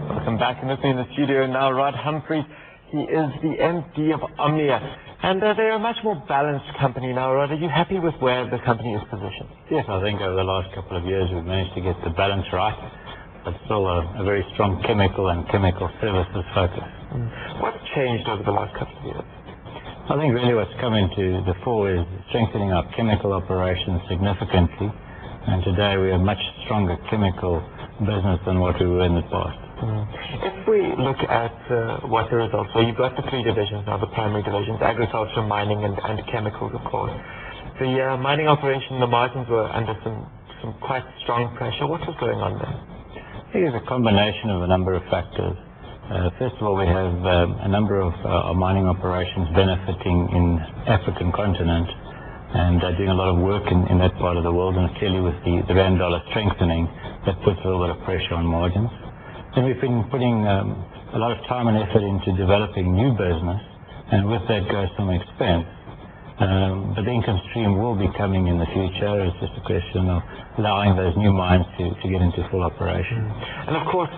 Welcome back. And with me in the studio now, Humphris. He is the MD of Omnia. And they're a much more balanced company now. Rod, are you happy with where the company is positioned? Yes, I think over the last couple of years we've managed to get the balance right, but still a very strong chemical and chemical services focus. What's changed over the last couple of years? I think really what's come into the fore is strengthening our chemical operations significantly, and today we are a much stronger chemical business than what we were in the past. If we look at what the results are, you've got the three divisions now, the primary divisions, agriculture, mining, and chemicals, of course. The mining operation, the margins were under some quite strong pressure. What was going on there? I think it's a combination of a number of factors. First of all, we have a number of our mining operations benefiting in African continent and doing a lot of work in that part of the world, and clearly with the rand dollar strengthening, that puts a little bit of pressure on margins. Then we've been putting a lot of time and effort into developing new business, and with that goes some expense. But the income stream will be coming in the future. It's just a question of allowing those new mines to get into full operation. And of course,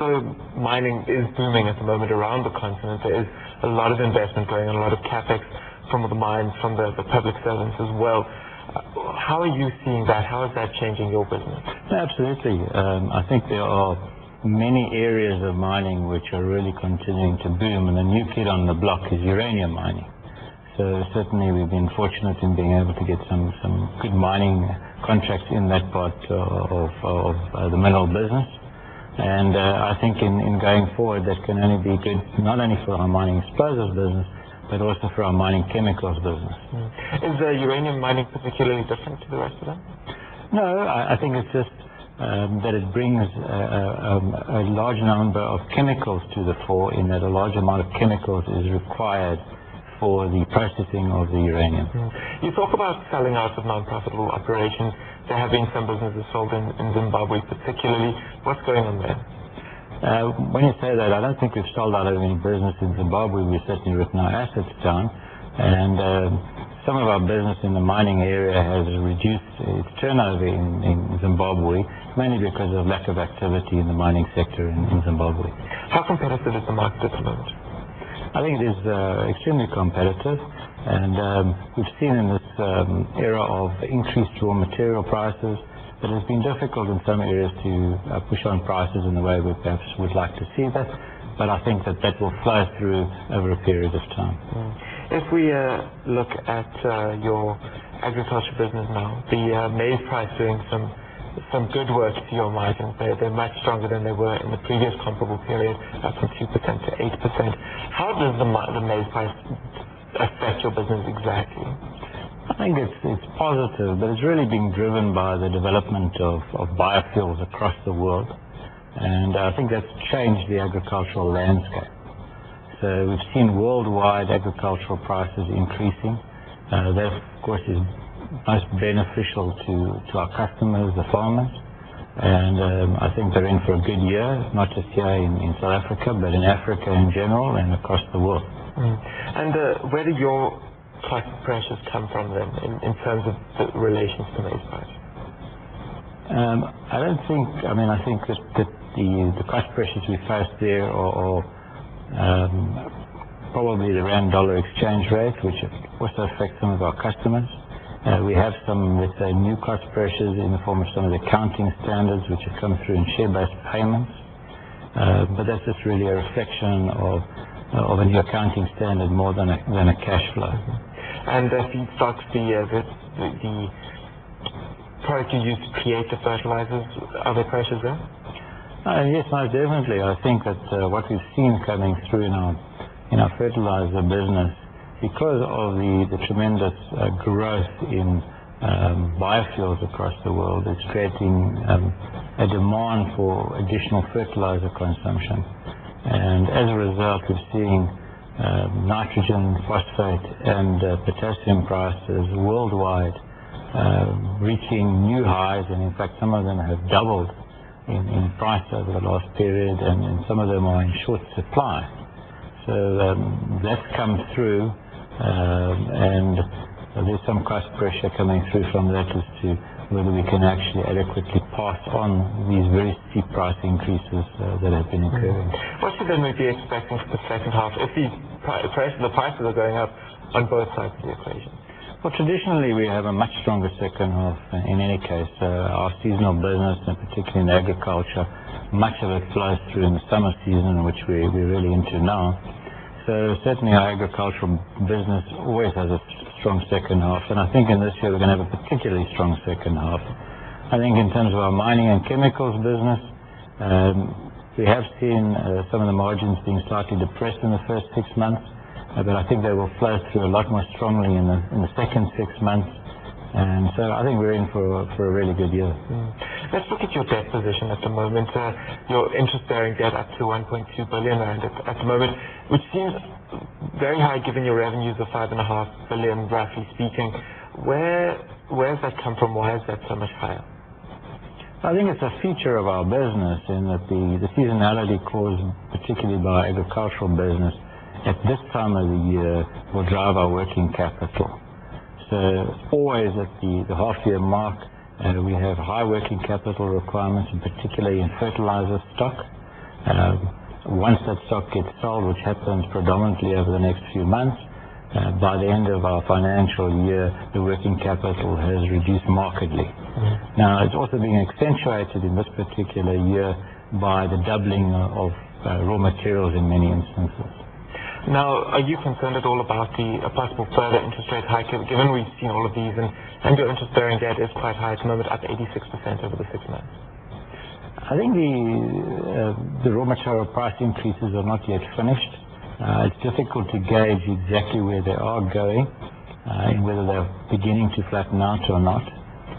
mining is booming at the moment around the continent. There is a lot of investment going on, a lot of capex from the mines, from the public servants as well. How are you seeing that? How is that changing your business? Absolutely. I think there are many areas of mining which are really continuing to boom, and the new kid on the block is uranium mining. So certainly we've been fortunate in being able to get some good mining contracts in that part of the mineral business. And I think in going forward that can only be good not only for our mining explosives business, but also for our mining chemicals business. Is uranium mining particularly different to the rest of them? No, I think it's just that it brings a large number of chemicals to the fore, in that a large amount of chemicals is required for the processing of the uranium. You talk about selling out of non-profitable operations. There have been some businesses sold in Zimbabwe particularly. What's going on there? When you say that, I don't think we've sold out of any business in Zimbabwe. We've certainly written our assets down, and some of our business in the mining area has reduced its turnover in Zimbabwe, mainly because of lack of activity in the mining sector in Zimbabwe. How competitive is the market at the moment? I think it is extremely competitive, and we've seen in this era of increased raw material prices that it's been difficult in some areas to push on prices in the way we perhaps would like to see that, but I think that will flow through over a period of time. If we look at your agriculture business now, the maize price doing some good work to your margins. They're much stronger than they were in the previous comparable period, up from 2% to 8%. How does the maize price affect your business exactly? I think it's positive, but it's really being driven by the development of biofuels across the world, and I think that's changed the agricultural landscape. So we've seen worldwide agricultural prices increasing. That, of course, is most beneficial to our customers, the farmers, and I think they're in for a good year, not just here in South Africa, but in Africa in general and across the world. And where do your cost pressures come from then, in terms of the relations to maize price? I think that the cost pressures we face there are probably the rand-dollar exchange rate, which also affects some of our customers. We have some, let's say, new cost pressures in the form of some of the accounting standards which have come through in share-based payments, but that's just really a reflection of a new accounting standard more than a cash flow. And feedstocks, the product you use to create the fertilizers, are there pressures there? Yes, most definitely. I think that what we've seen coming through in our fertilizer business, because of the tremendous growth in biofuels across the world, it's creating a demand for additional fertilizer consumption. And as a result, we're seeing nitrogen, phosphate, and potassium prices worldwide reaching new highs, and in fact some of them have doubled in price over the last period, and some of them are in short supply. So that's come through, and there's some cost pressure coming through from that as to whether we can actually adequately pass on these very steep price increases that have been occurring. What should then we be expecting for the second half if the prices are going up on both sides of the equation? Well, traditionally we have a much stronger second half in any case. Our seasonal business, and particularly in agriculture, much of it flows through in the summer season, which we're really into now. So certainly our agricultural business always has a strong second half, and I think in this year we're going to have a particularly strong second half. I think in terms of our mining and chemicals business, we have seen some of the margins being slightly depressed in the first 6 months, but I think they will flow through a lot more strongly in the second 6 months, and so I think we're in for a really good year. Let's look at your debt position at the moment. Your interest-bearing debt up to 1.2 billion rand at the moment, which seems very high given your revenues of 5.5 billion, roughly speaking. Where's that come from? Why is that so much higher? I think it's a feature of our business in that the seasonality caused particularly by agricultural business at this time of the year will drive our working capital. So always at the half-year mark, we have high working capital requirements, and particularly in fertilizer stock. Once that stock gets sold, which happens predominantly over the next few months, by the end of our financial year, the working capital has reduced markedly. Now, it's also being accentuated in this particular year by the doubling of raw materials in many instances. Now, are you concerned at all about a possible further interest rate hike, given we've seen all of these, and your interest-bearing debt is quite high at the moment, up 86% over the 6 months? I think the raw material price increases are not yet finished. It's difficult to gauge exactly where they are going and whether they're beginning to flatten out or not.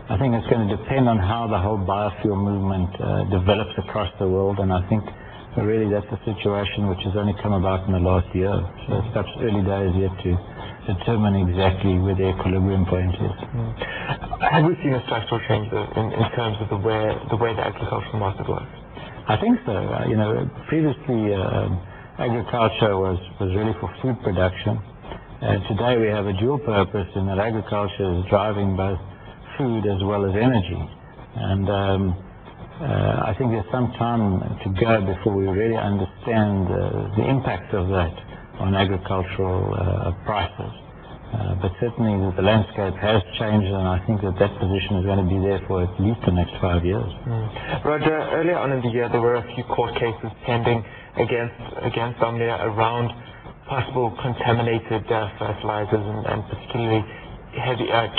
I think it's going to depend on how the whole biofuel movement develops across the world, and I think really that's a situation which has only come about in the last year. So it's perhaps early days yet to determine exactly where the equilibrium point is. Have we seen a structural change in terms of the way the agricultural market works? I think so. Previously agriculture was really for food production. Today we have a dual purpose in that agriculture is driving both food as well as energy. And I think there's some time to go before we really understand the impact of that on agricultural prices. But certainly the landscape has changed, and I think that position is going to be there for at least the next 5 years. Roger, earlier on in the year there were a few court cases pending against Omnia around possible contaminated fertilizers and particularly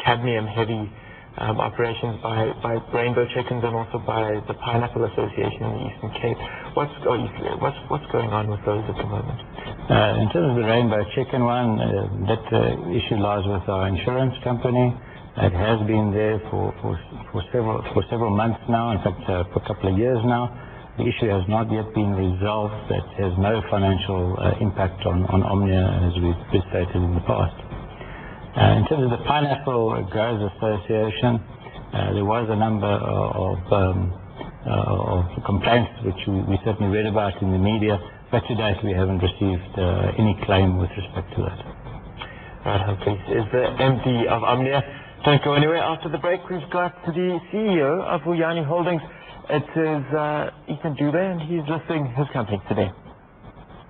cadmium-heavy operations by rainbow chickens and also by the Pineapple Association in the Eastern Cape. What's going on with those at the moment? In terms of the rainbow chicken one, that issue lies with our insurance company. It has been there for several months now, in fact for a couple of years now. The issue has not yet been resolved. That has no financial impact on Omnia, as we've stated in the past. In terms of the Pineapple Growers Association, there was a number of complaints which we certainly read about in the media, but to date we haven't received any claim with respect to that. Right, Humphris is the MD of Omnia. Don't go anywhere. After the break, we've got the CEO of Vuyani Holdings. It is Ethan Dube, and he's listing his company today.